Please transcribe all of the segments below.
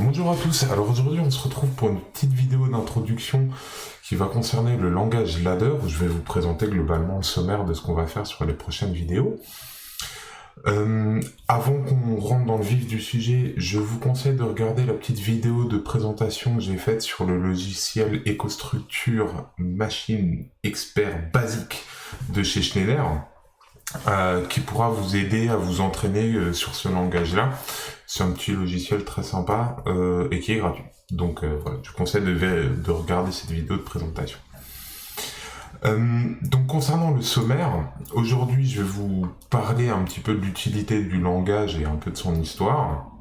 Bonjour à tous, alors aujourd'hui on se retrouve pour une petite vidéo d'introduction qui va concerner le langage ladder, où je vais vous présenter globalement le sommaire de ce qu'on va faire sur les prochaines vidéos. Avant qu'on rentre dans le vif du sujet, je vous conseille de regarder la petite vidéo de présentation que j'ai faite sur le logiciel EcoStructure Machine Expert Basique de chez Schneider, qui pourra vous aider à vous entraîner sur ce langage-là. C'est un petit logiciel très sympa et qui est gratuit. Donc voilà, je vous conseille de regarder cette vidéo de présentation. Donc concernant le sommaire, aujourd'hui je vais vous parler un petit peu de l'utilité du langage et un peu de son histoire,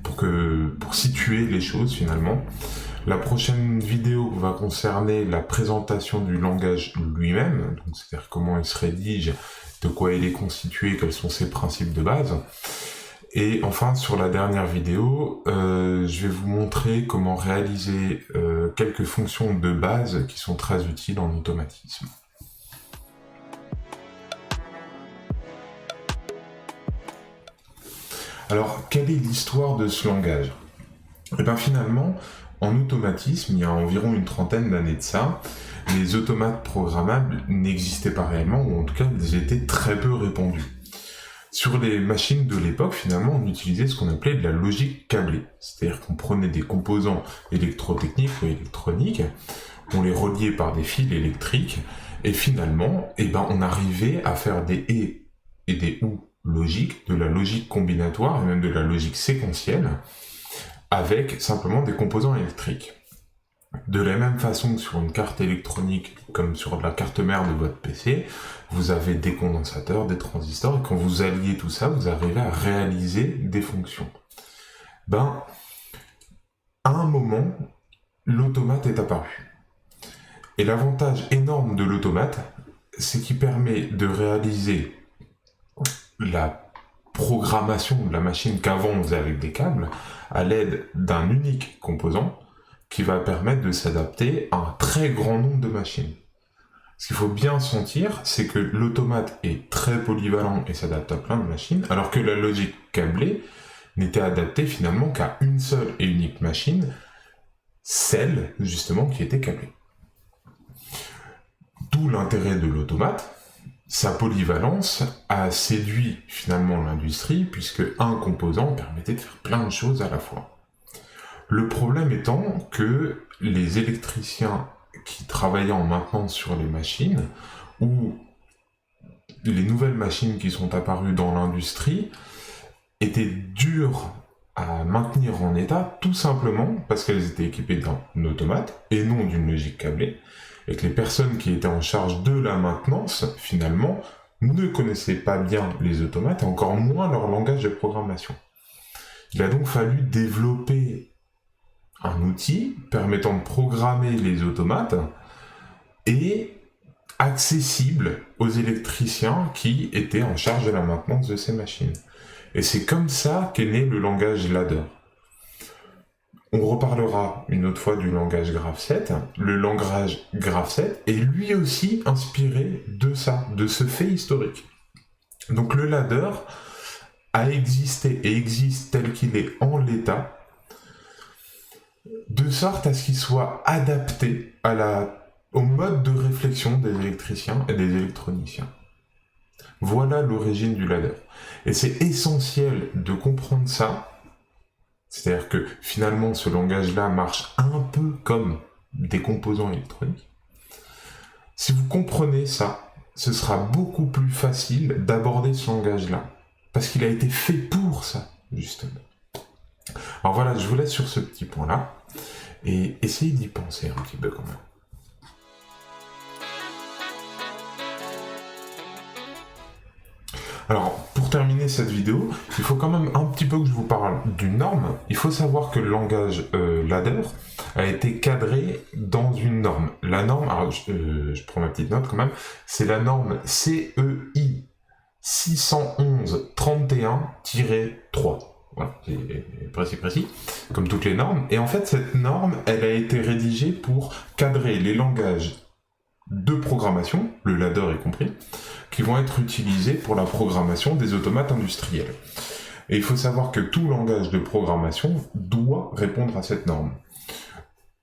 pour situer les choses finalement. La prochaine vidéo va concerner la présentation du langage lui-même, donc c'est-à-dire comment il se rédige, de quoi il est constitué, quels sont ses principes de base. Et enfin, sur la dernière vidéo, je vais vous montrer comment réaliser quelques fonctions de base qui sont très utiles en automatisme. Alors, quelle est l'histoire de ce langage ? Et bien finalement, en automatisme, il y a environ une trentaine d'années de ça, les automates programmables n'existaient pas réellement, ou en tout cas, ils étaient très peu répandus. Sur les machines de l'époque, finalement, on utilisait ce qu'on appelait de la logique câblée. C'est-à-dire qu'on prenait des composants électrotechniques ou électroniques, on les reliait par des fils électriques, et finalement, on arrivait à faire des et des ou logiques, de la logique combinatoire et même de la logique séquentielle, avec simplement des composants électriques. De la même façon que sur une carte électronique, comme sur la carte mère de votre PC, vous avez des condensateurs, des transistors, et quand vous alliez tout ça, vous arrivez à réaliser des fonctions. À un moment, l'automate est apparu. Et l'avantage énorme de l'automate, c'est qu'il permet de réaliser la programmation de la machine qu'avant on faisait avec des câbles, à l'aide d'un unique composant, qui va permettre de s'adapter à un très grand nombre de machines. Ce qu'il faut bien sentir, c'est que l'automate est très polyvalent et s'adapte à plein de machines, alors que la logique câblée n'était adaptée finalement qu'à une seule et unique machine, celle justement qui était câblée. D'où l'intérêt de l'automate. Sa polyvalence a séduit finalement l'industrie, puisque un composant permettait de faire plein de choses à la fois. Le problème étant que les électriciens qui travaillaient en maintenance sur les machines, ou les nouvelles machines qui sont apparues dans l'industrie, étaient dures à maintenir en état, tout simplement parce qu'elles étaient équipées d'un automate, et non d'une logique câblée, et que les personnes qui étaient en charge de la maintenance, finalement, ne connaissaient pas bien les automates, et encore moins leur langage de programmation. Il a donc fallu développer un outil permettant de programmer les automates et accessible aux électriciens qui étaient en charge de la maintenance de ces machines. Et c'est comme ça qu'est né le langage ladder. On reparlera une autre fois du langage Graph7. Le langage Graph7 est lui aussi inspiré de ça, de ce fait historique. Donc le ladder a existé et existe tel qu'il est en l'état, de sorte à ce qu'il soit adapté au mode de réflexion des électriciens et des électroniciens. Voilà l'origine du ladder. Et c'est essentiel de comprendre ça, c'est-à-dire que finalement ce langage-là marche un peu comme des composants électroniques. Si vous comprenez ça, ce sera beaucoup plus facile d'aborder ce langage-là, parce qu'il a été fait pour ça, justement. Alors voilà, je vous laisse sur ce petit point-là, et essayez d'y penser un petit peu quand même. Alors, pour terminer cette vidéo, il faut quand même un petit peu que je vous parle d'une norme. Il faut savoir que le langage ladder a été cadré dans une norme. La norme, alors je prends ma petite note quand même, c'est la norme CEI 611-31-3. Voilà, c'est précis, comme toutes les normes. Et en fait, cette norme, elle a été rédigée pour cadrer les langages de programmation, le ladder y compris, qui vont être utilisés pour la programmation des automates industriels. Et il faut savoir que tout langage de programmation doit répondre à cette norme.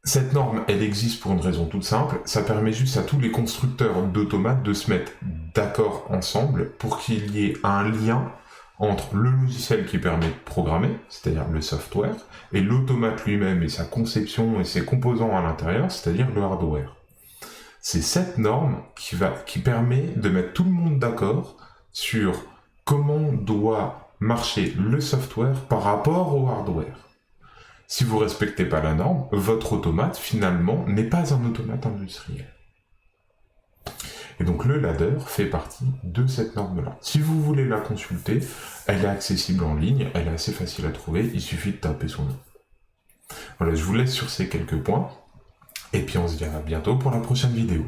Cette norme, elle existe pour une raison toute simple, ça permet juste à tous les constructeurs d'automates de se mettre d'accord ensemble pour qu'il y ait un lien entre le logiciel qui permet de programmer, c'est-à-dire le software, et l'automate lui-même et sa conception et ses composants à l'intérieur, c'est-à-dire le hardware. C'est cette norme qui permet de mettre tout le monde d'accord sur comment doit marcher le software par rapport au hardware. Si vous ne respectez pas la norme, votre automate, finalement, n'est pas un automate industriel. Et donc le ladder fait partie de cette norme-là. Si vous voulez la consulter, elle est accessible en ligne, elle est assez facile à trouver, il suffit de taper son nom. Voilà, je vous laisse sur ces quelques points, et puis on se dit à bientôt pour la prochaine vidéo.